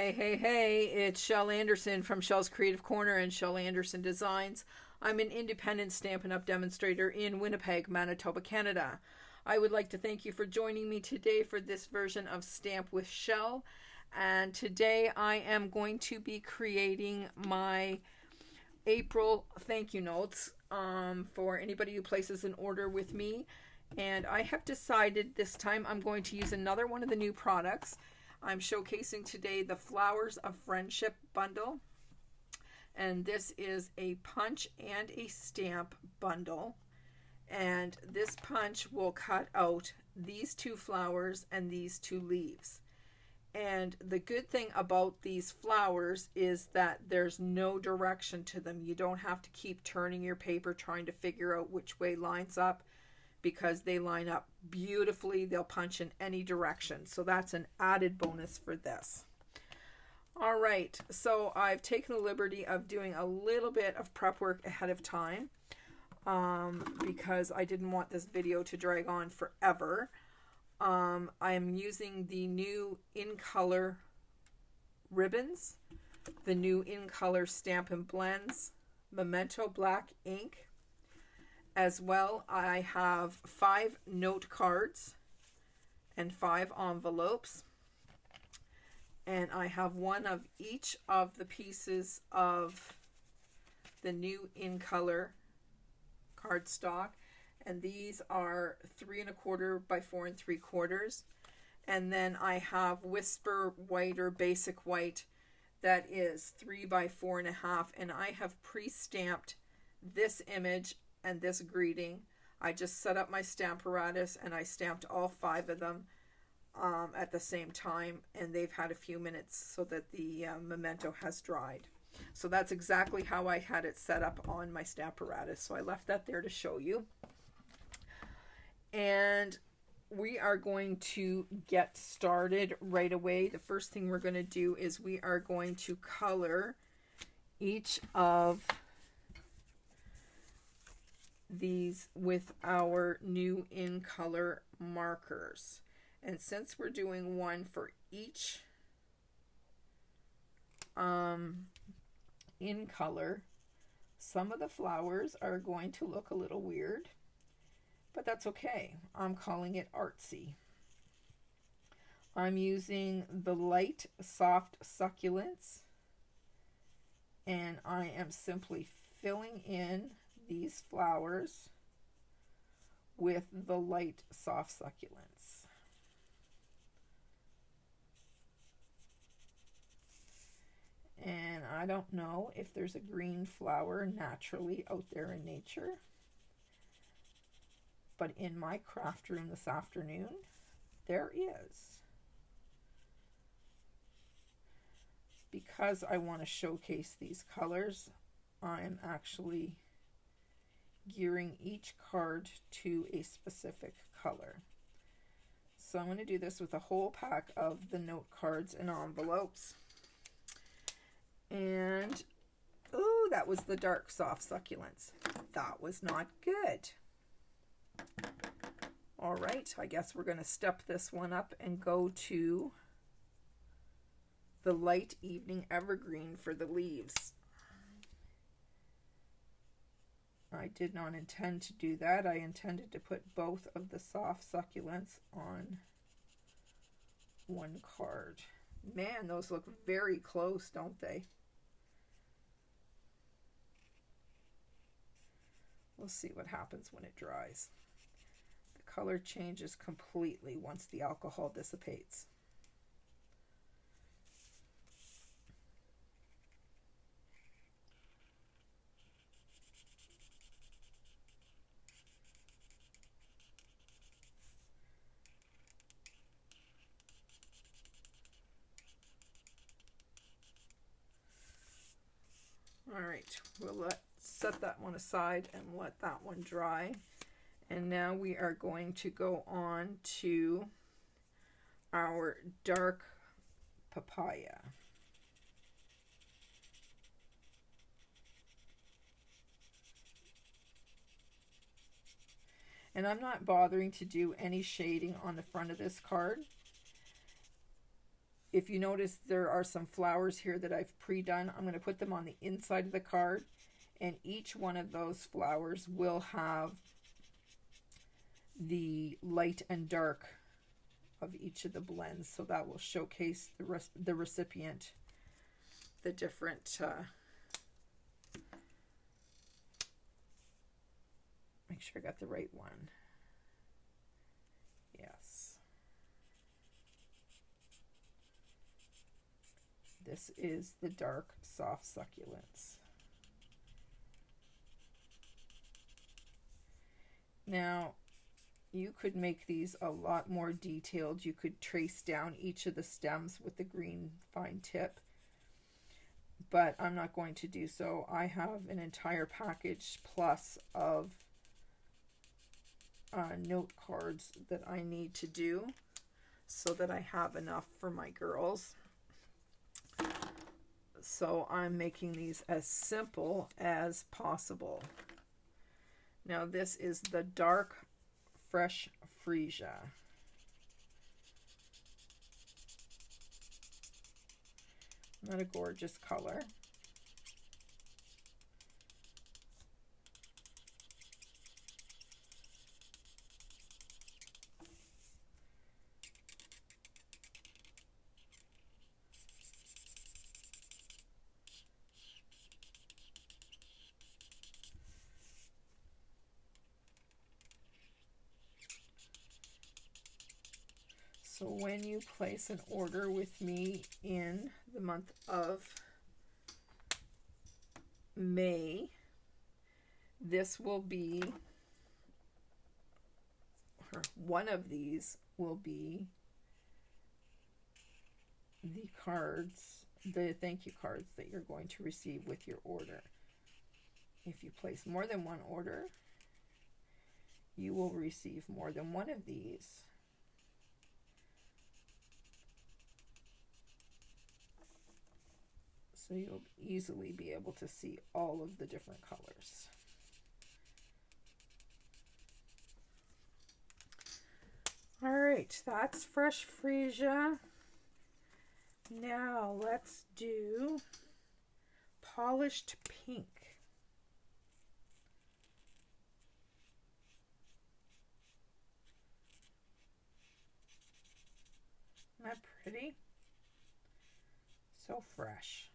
Hey, it's Shel Anderson from Shel's Creative Corner and Shel Anderson Designs. I'm an independent Stampin' Up! Demonstrator in Winnipeg, Manitoba, Canada. I would like to thank you for joining me today for this version of Stamp with Shel. And today I am going to be creating my April thank you notes for anybody who places an order with me. And I have decided this time I'm going to use another one of the new products. I'm showcasing today the Flowers of Friendship bundle, and this is a punch and a stamp bundle, and this punch will cut out these two flowers and these two leaves. And the good thing about these flowers is that there's no direction to them. You don't have to keep turning your paper trying to figure out which way lines up, because they line up beautifully. They'll punch in any direction. So that's an added bonus for this. All right, so I've taken the liberty of doing a little bit of prep work ahead of time because I didn't want this video to drag on forever. I am using the new In Color ribbons, the new In Color Stampin' Blends, Memento Black ink. As well, I have 5 note cards and 5 envelopes. And I have one of each of the pieces of the new In Color cardstock. And these are 3 1/4 by 4 3/4. And then I have Whisper White or Basic White that is 3 by 4 1/2. And I have pre-stamped this image and this greeting. I just set up my Stamparatus and I stamped all 5 of them at the same time, and they've had a few minutes so that the memento has dried. So that's exactly how I had it set up on my Stamparatus. So I left that there to show you. And we are going to get started right away. The first thing we're going to do is we are going to color each of these with our new In Color markers. And since we're doing one for each In Color, some of the flowers are going to look a little weird, but that's okay. I'm calling it artsy. I'm using the light soft succulents, and I am simply filling in these flowers with the light soft succulents. And I don't know if there's a green flower naturally out there in nature, but in my craft room this afternoon, there is. Because I want to showcase these colors, I'm actually gearing each card to a specific color. So I'm going to do this with a whole pack of the note cards and envelopes. And, oh, that was the dark soft succulents. That was not good. All right, I guess we're going to step this one up and go to the light evening evergreen for the leaves. I did not intend to do that. I intended to put both of the soft succulents on one card. Man, those look very close, don't they? We'll see what happens when it dries. The color changes completely once the alcohol dissipates. All right, we'll set that one aside and let that one dry. And now we are going to go on to our dark papaya. And I'm not bothering to do any shading on the front of this card. if you notice, there are some flowers here that I've pre-done. I'm going to put them on the inside of the card, and each one of those flowers will have the light and dark of each of the blends, so that will showcase the recipient the different make sure I got the right one. Yes, this is the dark soft succulents. Now you could make these a lot more detailed. You could trace down each of the stems with the green fine tip, but I'm not going to do so. I have an entire package plus of note cards that I need to do so that I have enough for my girls. So I'm making these as simple as possible. Now this is the dark fresh freesia. Not a gorgeous color. So when you place an order with me in the month of May, this will be, or one of these will be the cards, the thank you cards that you're going to receive with your order. If you place more than one order, you will receive more than one of these. So you'll easily be able to see all of the different colors. All right, that's fresh freesia. Now let's do polished pink. Isn't that pretty? So fresh.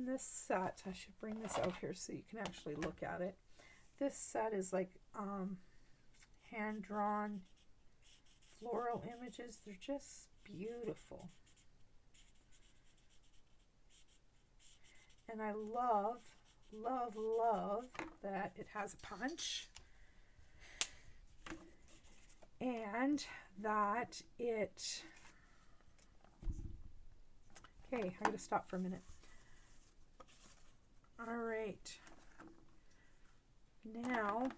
This set, I should bring this out here so you can actually look at it. This set is like hand-drawn floral images. They're just beautiful. And I love, love, love that it has a punch. And that it... Okay, I gotta stop for a minute. All right, now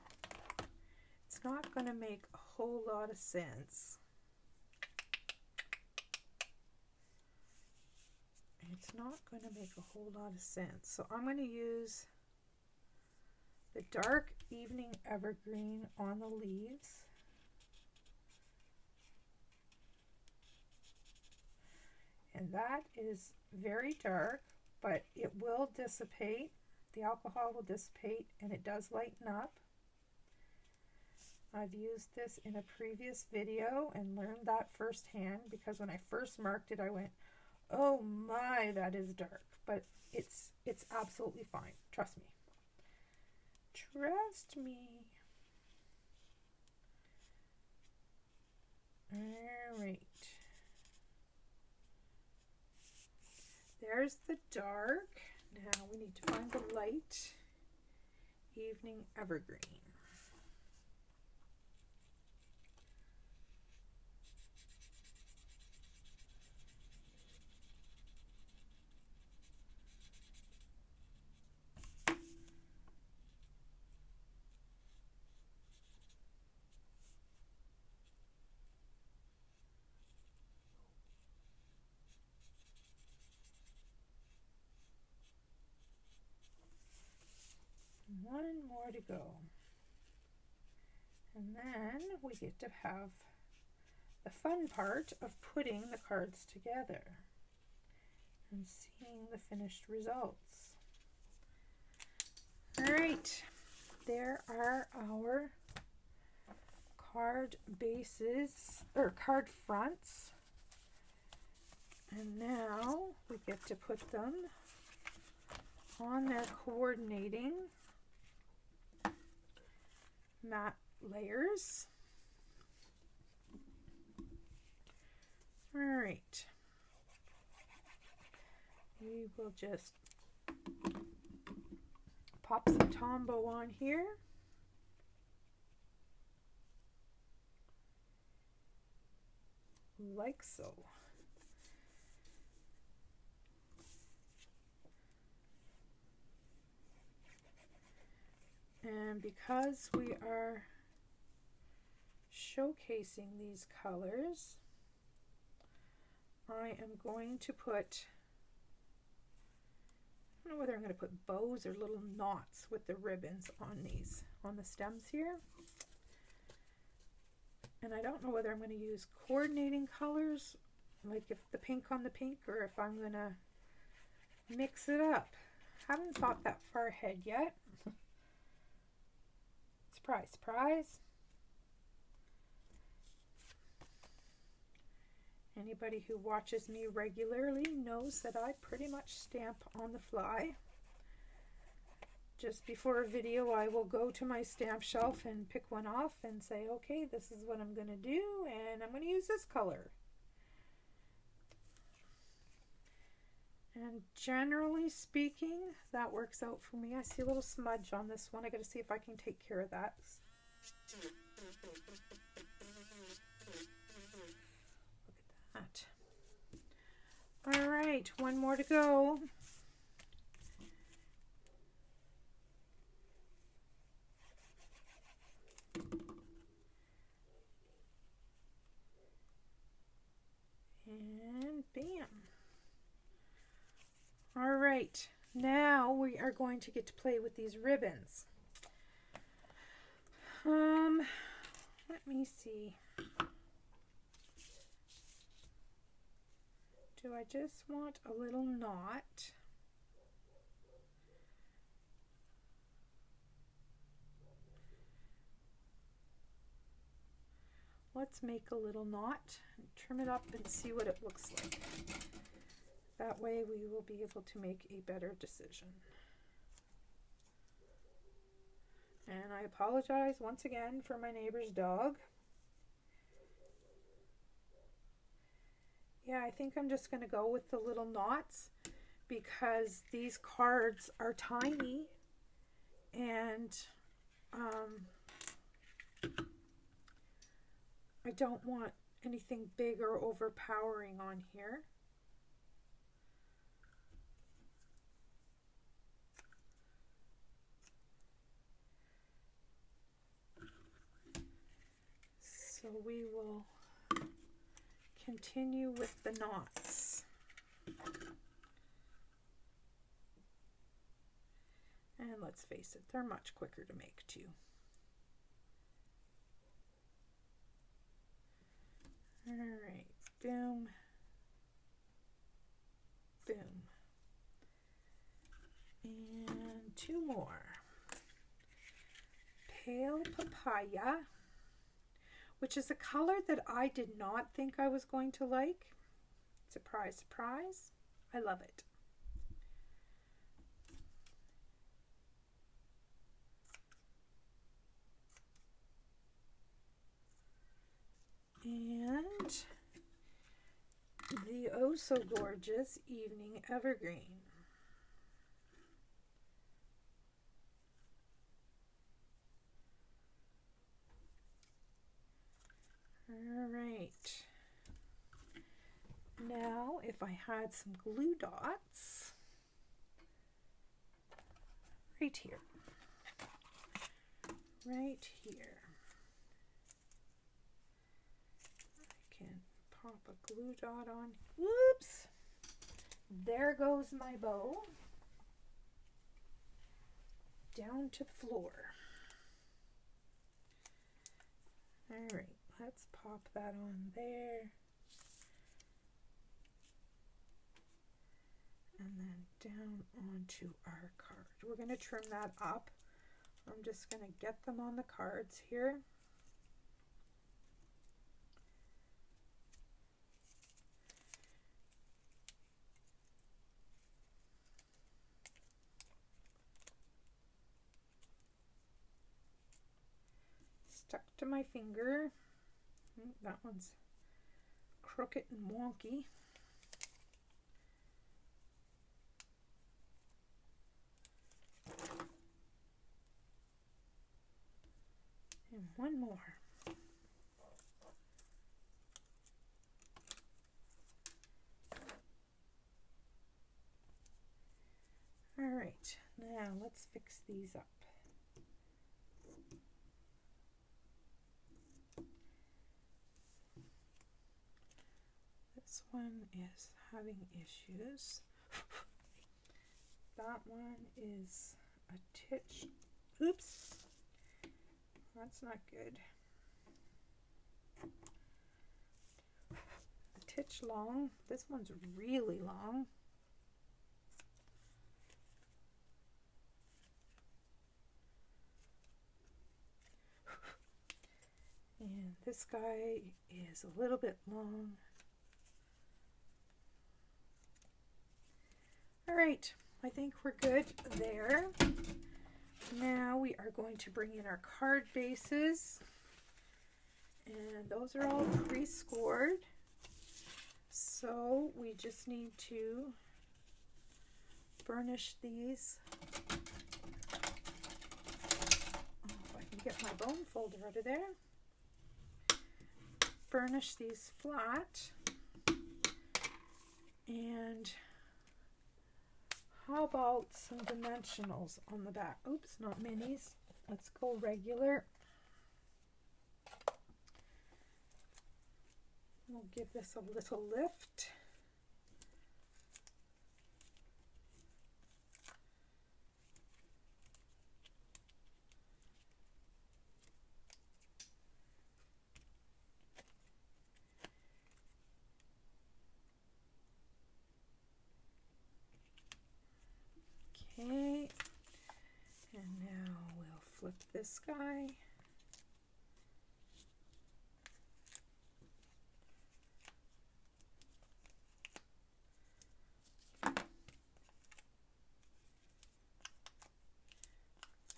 it's not going to make a whole lot of sense. It's not going to make a whole lot of sense. So I'm going to use the dark evening evergreen on the leaves. And that is very dark, but it will dissipate. The alcohol will dissipate, and it does lighten up. I've used this in a previous video and learned that firsthand, because when I first marked it, I went, oh my, that is dark. But it's absolutely fine. Trust me. Trust me. All right. there's the dark. Now we need to find the light. Evening Evergreen. One more to go. And then we get to have the fun part of putting the cards together and seeing the finished results. All right, there are our card bases or card fronts. And now we get to put them on their coordinating matte layers. All right, we will just pop some Tombow on here. Like so. And because we are showcasing these colors, I am going to put, I don't know whether I'm going to put bows or little knots with the ribbons on these, on the stems here. And I don't know whether I'm going to use coordinating colors, like if the pink on the pink, or if I'm going to mix it up. Haven't thought that far ahead yet. Surprise, surprise. Anybody who watches me regularly knows that I pretty much stamp on the fly. Just before a video, I will go to my stamp shelf and pick one off and say, okay, this is what I'm going to do, and I'm going to use this color. And generally speaking, that works out for me. I see a little smudge on this one. I got to see if I can take care of that. Look at that. All right, one more to go. And bam. All right, now we are going to get to play with these ribbons. Let me see. Do I just want a little knot? Let's make a little knot and trim it up and see what it looks like. That way we will be able to make a better decision. And I apologize once again for my neighbor's dog. Yeah, I think I'm just going to go with the little knots because these cards are tiny and I don't want anything big or overpowering on here. So we will continue with the knots. And let's face it, they're much quicker to make too. All right, boom, boom. And two more. Pale Papaya, which is a color that I did not think I was going to like. Surprise, surprise. I love it. And the Oh so gorgeous evening evergreen. All right. Now, if I had some glue dots right here, right here, I can pop a glue dot on. Whoops! There goes my bow down to the floor. All right, let's pop that on there. And then down onto our card. We're going to trim that up. I'm just going to get them on the cards here. Stuck to my finger. That one's crooked and wonky. And one more. All right, now let's fix these up. This one is having issues. That one is a titch. Oops. That's not good. A titch long. This one's really long. And this guy is a little bit long. All right, I think we're good there. Now we are going to bring in our card bases, and those are all pre-scored, so we just need to burnish these. If I can get my bone folder out of there. Burnish these flat, and how about some dimensionals on the back? Oops, not minis. Let's go regular. We'll give this a little lift. Okay, and now we'll flip this guy.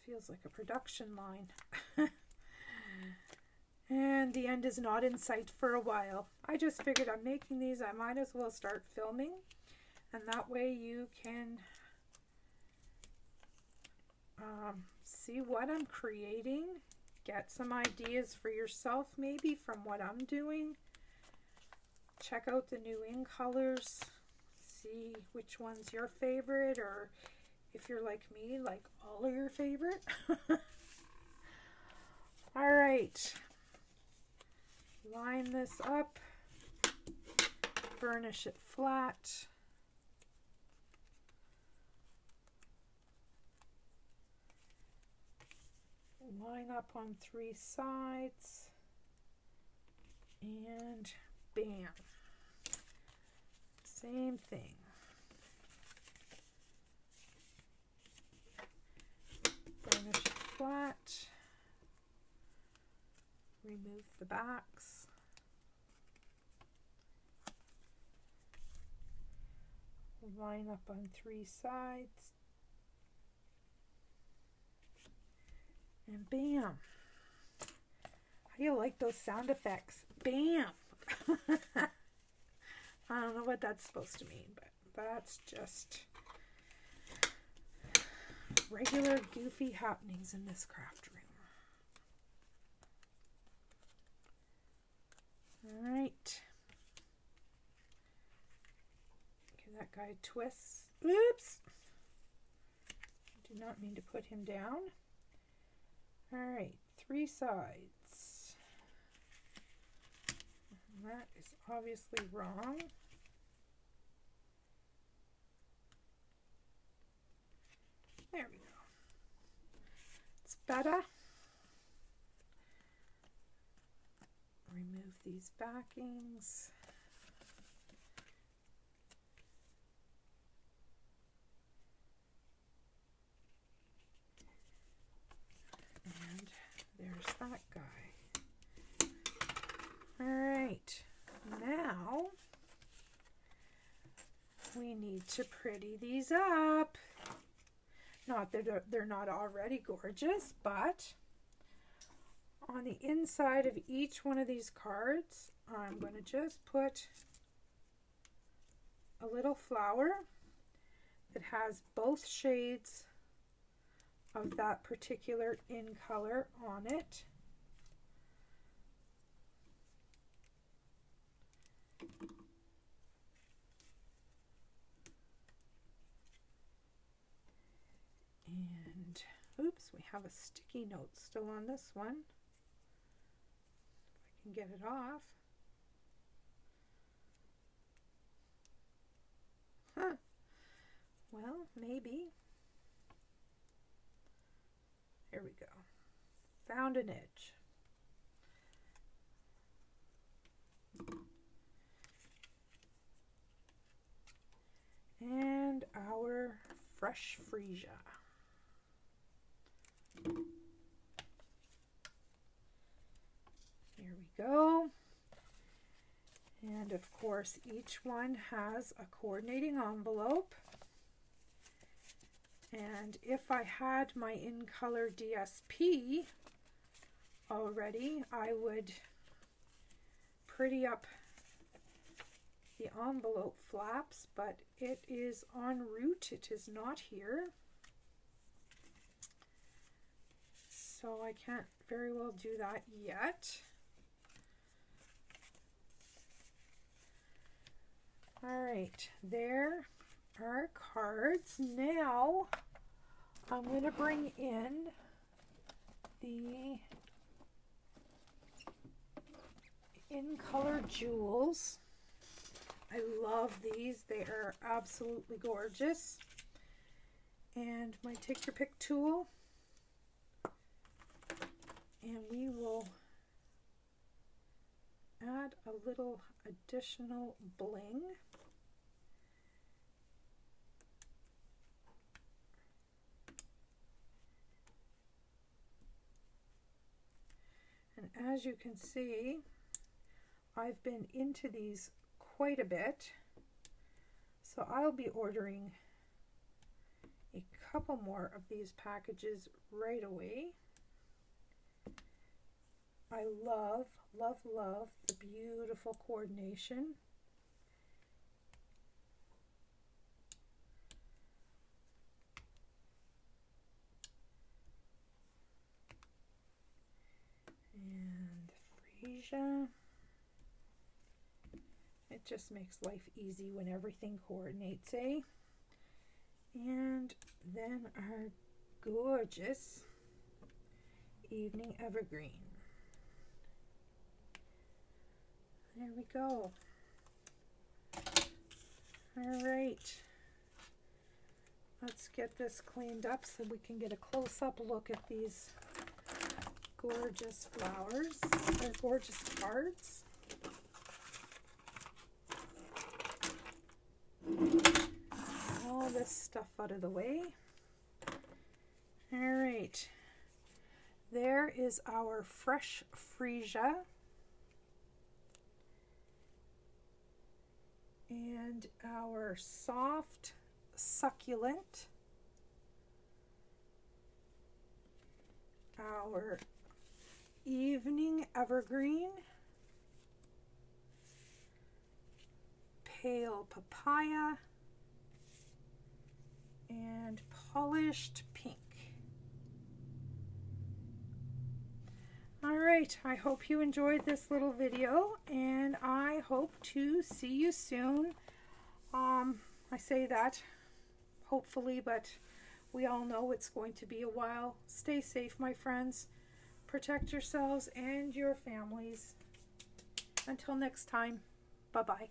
Feels like a production line. And the end is not in sight for a while. I just figured I'm making these, I might as well start filming, and that way you can see what I'm creating, get some ideas for yourself maybe from what I'm doing, check out the new in colors, see which one's your favorite, or if you're like me, like all of your favorite. All right, line this up, burnish it flat. Line up on 3 sides, and bam, same thing. Burnish it flat, remove the backs, line up on 3 sides, and bam. How do you like those sound effects? Bam! don't know what that's supposed to mean, but that's just regular goofy happenings in this craft room. All right. Okay, that guy twists. Oops. I do not mean to put him down. All right, 3 sides. And that is obviously wrong. There we go. It's better. Remove these backings. And there's that guy. All right, now we need to pretty these up. Not that they're not already gorgeous, but on the inside of each one of these cards, I'm going to just put a little flower that has both shades of that particular in color on it. And oops, we have a sticky note still on this one. If I can get it off. Huh. Well, maybe. There we go. Found an edge. And our fresh freesia. Here we go. And of course, each one has a coordinating envelope. And if I had my in color DSP already, I would pretty up the envelope flaps, but it is en route. It is not here. So I can't very well do that yet. All right, there are cards. Now I'm going to bring in the in color jewels. I love these. They are absolutely gorgeous. And my take your pick tool. And we will add a little additional bling. And as you can see, I've been into these quite a bit, so I'll be ordering a couple more of these packages right away. I love, love, love the beautiful coordination. And freesia. It just makes life easy when everything coordinates, eh? And then our gorgeous evening evergreen. There we go. All right. Let's get this cleaned up so we can get a close-up look at these gorgeous flowers, or gorgeous cards. All this stuff out of the way. All right. There is our fresh freesia. And our soft succulent, our evening evergreen, pale papaya, and polished pink. All right, I hope you enjoyed this little video, and I hope to see you soon. I say that hopefully, but we all know it's going to be a while. Stay safe, my friends. Protect yourselves and your families. Until next time, bye-bye.